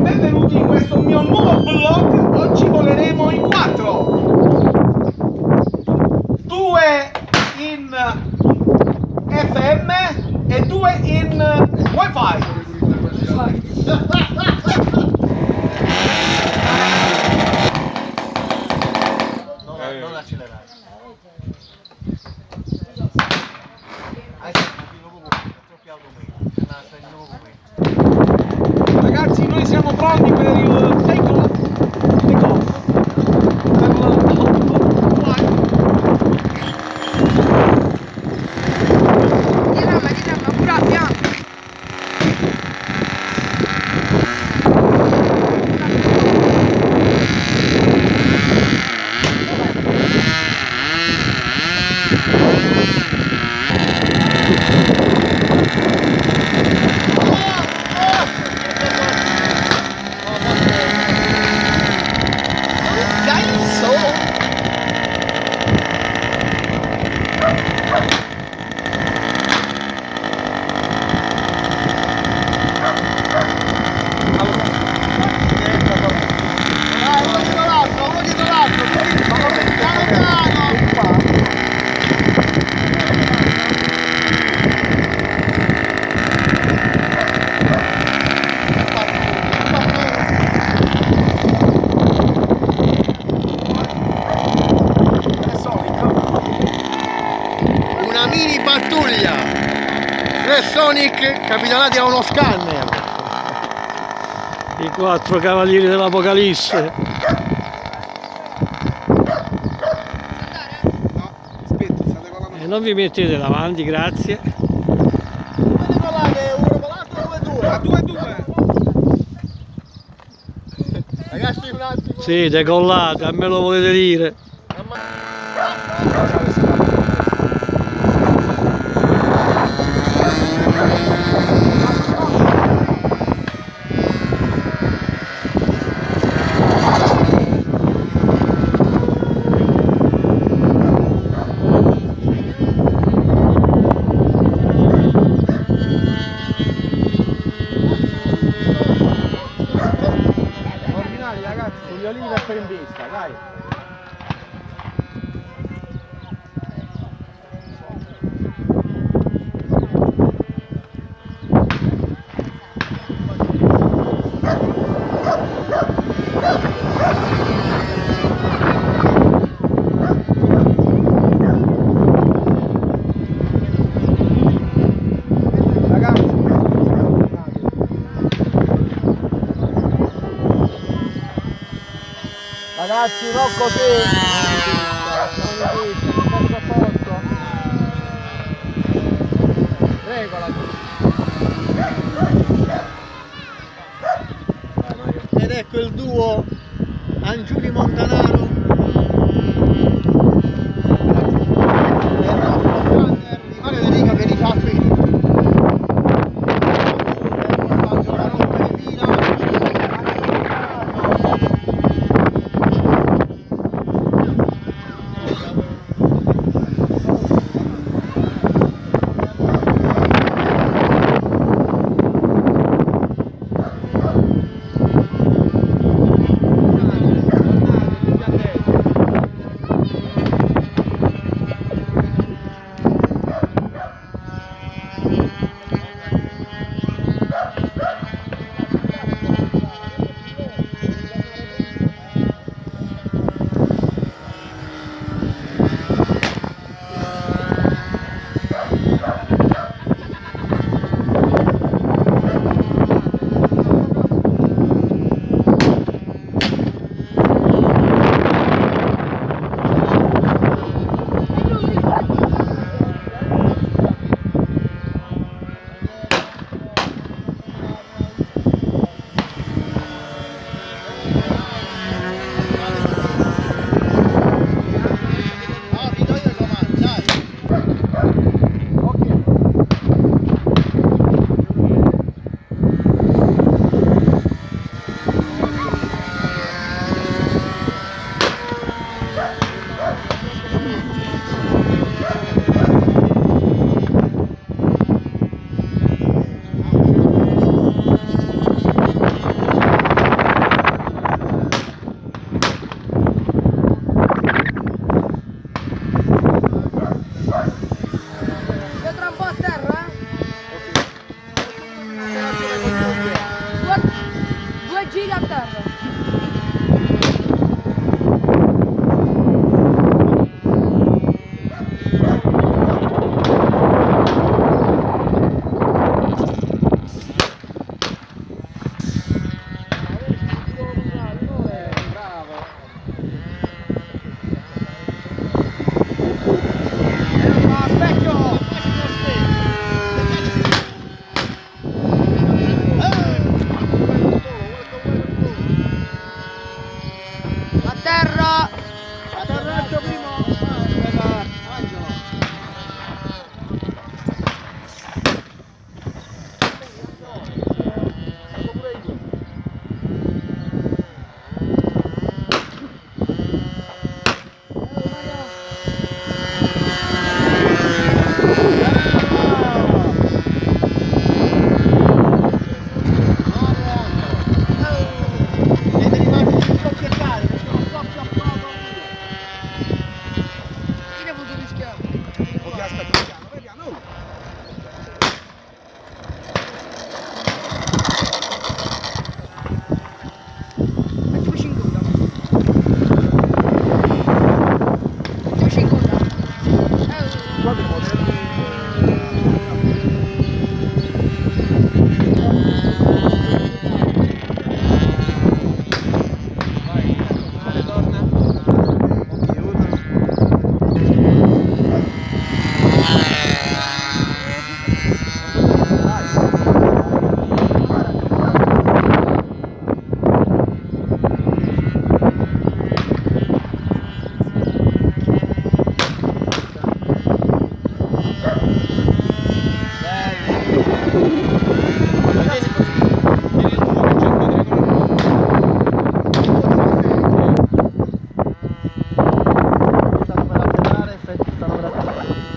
benvenuti in questo mio nuovo vlog. Oggi voleremo in 4, 2 in FM e 2 in wifi. Non accelerare. Ragazzi, noi siamo pronti per il take off. Diramma, pure bianco. Una mini pattuglia Sonic capitanati da uno scanner. I 4 cavalieri dell'Apocalisse. E non vi mettete davanti, grazie. A 2-2. Ragazzi, un attimo. Sì, decollate, a me lo volete dire. Ordinari ragazzi, sugli olivi e per in vista, dai. Ragazzi, non così! Posto a posto! Regola! Ed ecco il duo Angiuli Montanaro e il nostro scanner di Mario De Rica che rifà qui. piedi a terra. A terra. Atterraggio primo per Angelo. Devi rimanere di scoppiettare perché non scoppia a poco. Chi ne ha voluto rischiare? Ok, aspetta, piano, vai piano. Mettiamoci in coda. Mettiamoci in coda. Guarda i modelli. Stanno per atterrare, stanno per effettuare l'atterraggio.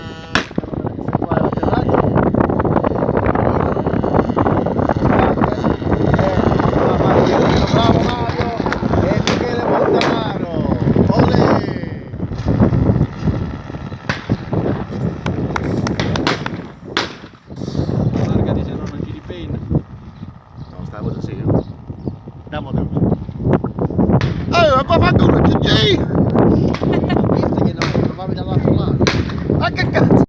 Bravo Mario e Michele Montanaro. Olè! Largati se no non giri penna. No, stavo da sì. Andiamo da ma qua fa culo, GG! Visto che non va dall'altro lato. Ma che cazzo?